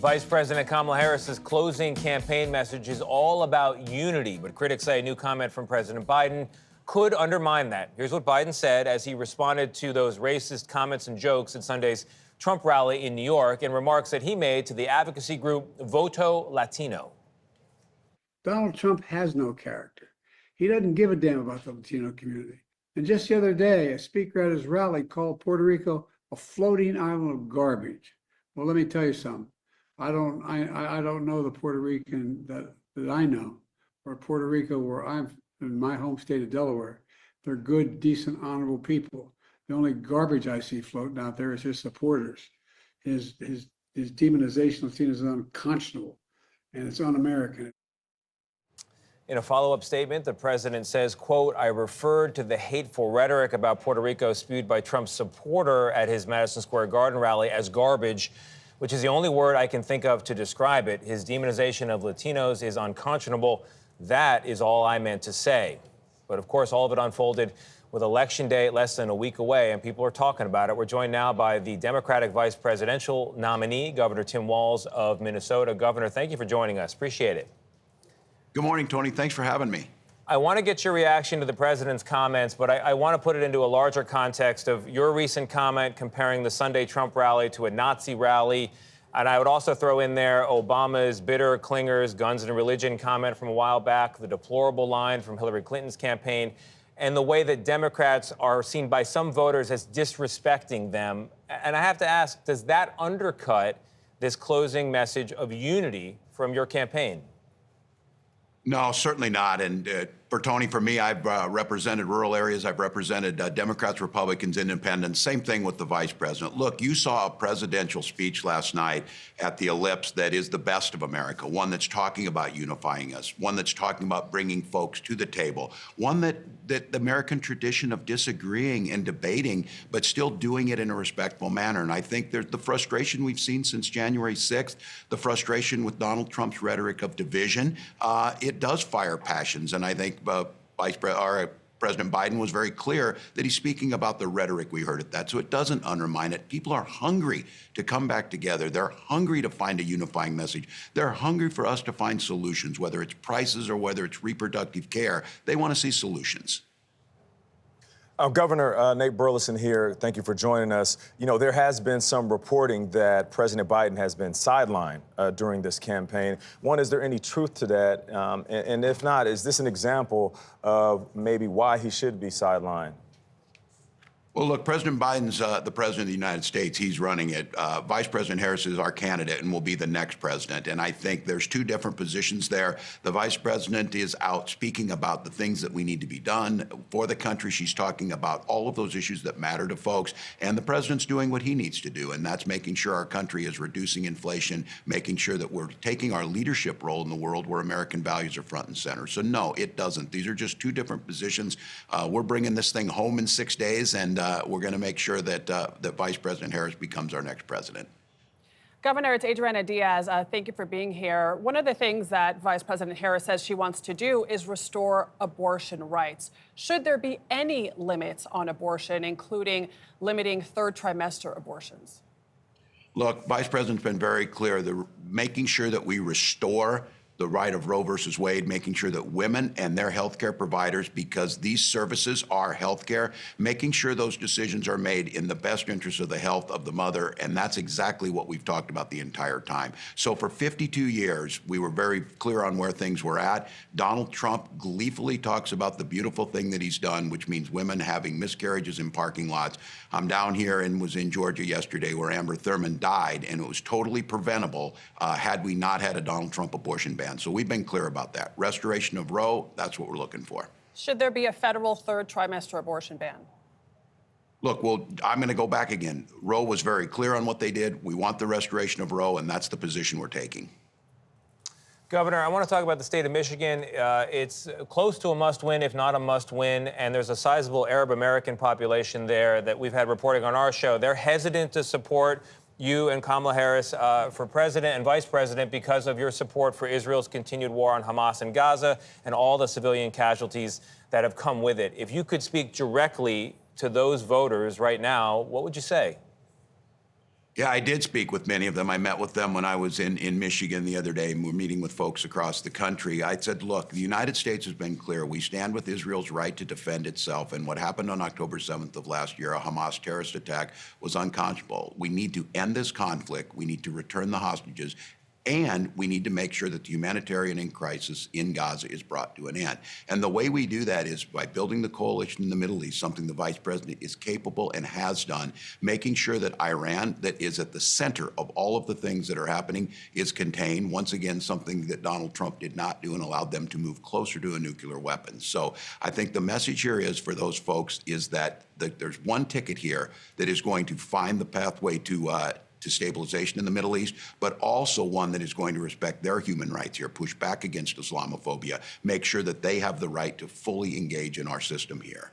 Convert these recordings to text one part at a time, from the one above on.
Vice President Kamala Harris's closing campaign message is all about unity, but critics say a new comment from President Biden could undermine that. Here's what Biden said as he responded to those racist comments and jokes at Sunday's Trump rally in New York and remarks that he made to the advocacy group Voto Latino. Donald Trump has no character. He doesn't give a damn about the Latino community. And just the other day, a speaker at his rally called Puerto Rico a floating island of garbage. Well, let me tell you something. I don't know the Puerto Rican that I know, or Puerto Rico, where I'm in my home state of Delaware. They're good, decent, honorable people. The only garbage I see floating out there is his supporters. His demonization of Latinos is unconscionable, and it's un-American. In a follow-up statement, the president says, quote, "I referred to the hateful rhetoric about Puerto Rico spewed by Trump's supporter at his Madison Square Garden rally as garbage, which is the only word I can think of to describe it. His demonization of Latinos is unconscionable. That is all I meant to say." But of course, all of it unfolded with Election Day less than a week away, and people are talking about it. We're joined now by the Democratic vice presidential nominee, Governor Tim Walz of Minnesota. Governor, thank you for joining us. Appreciate it. Good morning, Tony. Thanks for having me. I want to get your reaction to the president's comments, but I want to put it into a larger context of your recent comment comparing the Sunday Trump rally to a Nazi rally. And I would also throw in there Obama's bitter clingers, guns and religion comment from a while back, the deplorable line from Hillary Clinton's campaign, and the way that Democrats are seen by some voters as disrespecting them. And I have to ask, does that undercut this closing message of unity from your campaign? No, certainly not. And for Tony, for me, I've represented rural areas. I've represented Democrats, Republicans, Independents. Same thing with the vice president. Look, you saw a presidential speech last night at the Ellipse that is the best of America, one that's talking about unifying us, one that's talking about bringing folks to the table, one that the American tradition of disagreeing and debating, but still doing it in a respectful manner. And I think there's the frustration we've seen since January 6th, the frustration with Donald Trump's rhetoric of division. It does fire passions. And I think President Biden was very clear that he's speaking about the rhetoric we heard at that, so it doesn't undermine it. People are hungry to come back together. They're hungry to find a unifying message. They're hungry for us to find solutions, whether it's prices or whether it's reproductive care. They want to see solutions. Governor Nate Burleson here. Thank you for joining us. You know, there has been some reporting that President Biden has been sidelined during this campaign. One, is there any truth to that? And if not, is this an example of maybe why he should be sidelined? Well, look, President Biden's the president of the United States. He's running it. Vice President Harris is our candidate and will be the next president. And I think there's two different positions there. The vice president is out speaking about the things that we need to be done for the country. She's talking about all of those issues that matter to folks. And the president's doing what he needs to do, and that's making sure our country is reducing inflation, making sure that we're taking our leadership role in the world where American values are front and center. So, no, it doesn't. These are just two different positions. We're bringing this thing home in 6 days, and we're going to make sure that that Vice President Harris becomes our next president. Governor, it's Adriana Diaz. Thank you for being here. One of the things that Vice President Harris says she wants to do is restore abortion rights. Should there be any limits on abortion, including limiting third trimester abortions? Look, Vice President's been very clear, making sure that we restore the right of Roe versus Wade, making sure that women and their healthcare providers, because these services are healthcare, making sure those decisions are made in the best interest of the health of the mother. And that's exactly what we've talked about the entire time. So for 52 years, we were very clear on where things were at. Donald Trump gleefully talks about the beautiful thing that he's done, which means women having miscarriages in parking lots. I'm down here and was in Georgia yesterday where Amber Thurman died, and it was totally preventable had we not had a Donald Trump abortion ban. So we've been clear about that. Restoration of Roe, that's what we're looking for. Should there be a federal third trimester abortion ban? Look, well, I'm going to go back again. Roe was very clear on what they did. We want the restoration of Roe, and that's the position we're taking. Governor, I want to talk about the state of Michigan. It's close to a must-win, if not a must-win, and there's a sizable Arab American population there that we've had reporting on our show. They're hesitant to support you and Kamala Harris for president and vice president because of your support for Israel's continued war on Hamas and Gaza and all the civilian casualties that have come with it. If you could speak directly to those voters right now, what would you say? Yeah, I did speak with many of them. I met with them when I was in Michigan the other day, and we're meeting with folks across the country. I said, look, the United States has been clear. We stand with Israel's right to defend itself. And what happened on October 7th of last year, a Hamas terrorist attack, was unconscionable. We need to end this conflict. We need to return the hostages. And we need to make sure that the humanitarian crisis in Gaza is brought to an end. And the way we do that is by building the coalition in the Middle East, something the vice president is capable and has done, making sure that Iran, that is at the center of all of the things that are happening, is contained. Once again, something that Donald Trump did not do and allowed them to move closer to a nuclear weapon. So I think the message here is for those folks is that there's one ticket here that is going to find the pathway to stabilization in the Middle East, but also one that is going to respect their human rights here, push back against Islamophobia, make sure that they have the right to fully engage in our system here.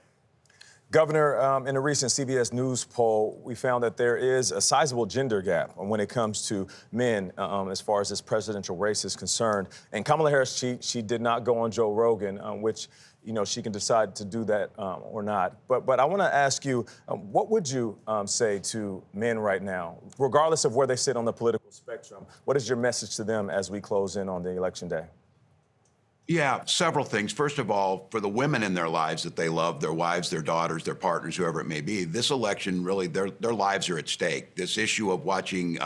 Governor, in a recent CBS News poll, we found that there is a sizable gender gap when it comes to men as far as this presidential race is concerned. And Kamala Harris, she did not go on Joe Rogan, which, you know, she can decide to do that or not. But I want to ask you, what would you say to men right now, regardless of where they sit on the political spectrum? What is your message to them as we close in on the election day? Yeah, several things. First of all, for the women in their lives that they love, their wives, their daughters, their partners, whoever it may be, this election really, their lives are at stake. This issue of watching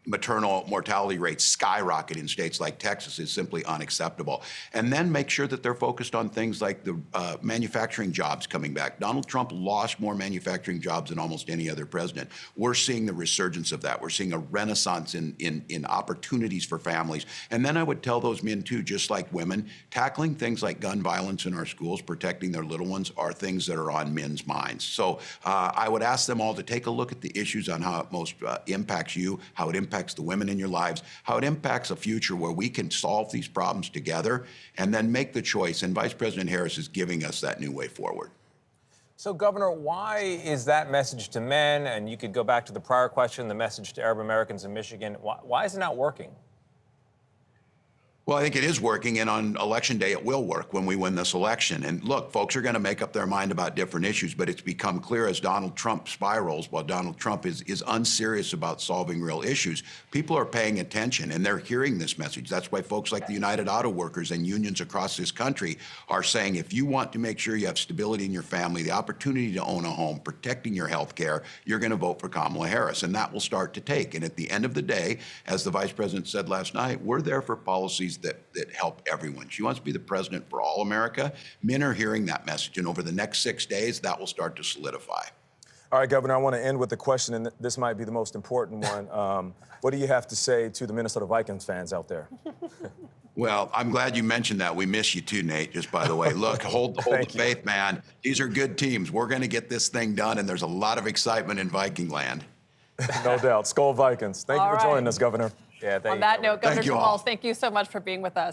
maternal mortality rates skyrocket in states like Texas is simply unacceptable. And then make sure that they're focused on things like the manufacturing jobs coming back. Donald Trump lost more manufacturing jobs than almost any other president. We're seeing the resurgence of that. We're seeing a renaissance in opportunities for families. And then I would tell those men too, just like women, tackling things like gun violence in our schools, protecting their little ones are things that are on men's minds. So I would ask them all to take a look at the issues on how it most impacts you, how it impacts the women in your lives, how it impacts a future where we can solve these problems together and then make the choice. And Vice President Harris is giving us that new way forward. So, Governor, why is that message to men, and you could go back to the prior question, the message to Arab Americans in Michigan, why is it not working? Well, I think it is working, and on Election Day, it will work when we win this election. And look, folks are going to make up their mind about different issues, but it's become clear as Donald Trump spirals, while Donald Trump is unserious about solving real issues, people are paying attention, and they're hearing this message. That's why folks like the United Auto Workers and unions across this country are saying, if you want to make sure you have stability in your family, the opportunity to own a home, protecting your health care, you're going to vote for Kamala Harris, and that will start to take. And at the end of the day, as the Vice President said last night, we're there for policies that help everyone. She wants to be the president for all America. Men are hearing that message, and over the next 6 days, that will start to solidify. All right, Governor, I want to end with a question, and this might be the most important one. What do you have to say to the Minnesota Vikings fans out there? Well, I'm glad you mentioned that. We miss you too, Nate, just by the way. Look, hold the faith, man. These are good teams. We're going to get this thing done, and there's a lot of excitement in Viking land. No doubt. Skol Vikings. Thank you for joining us, Governor. Yeah, On that note, Governor Walz, thank you so much for being with us.